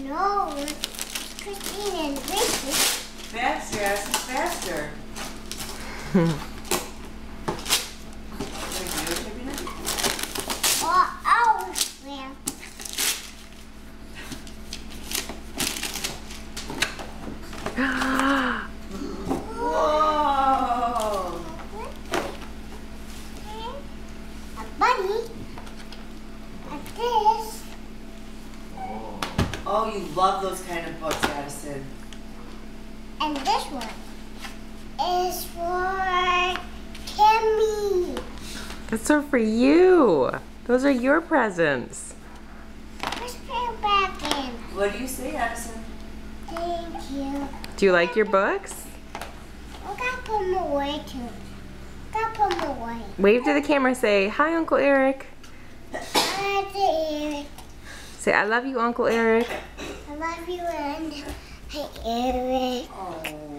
No, Christine and Ricky. Faster, Addison, faster. Oh, yeah. Whoa! A bunny. Like this. Oh, you love those kind of books, Addison. And this one is for Kimmy. That's so for you. Those are your presents. Let's put it back in. What do you say, Addison? Thank you. Do you like your books? I gotta put them away too. Gotta put them away. Wave to the camera, say, hi, Uncle Eric. Hi, Eric. Say, I love you, Uncle Eric. I love you and hey, Eric. Oh.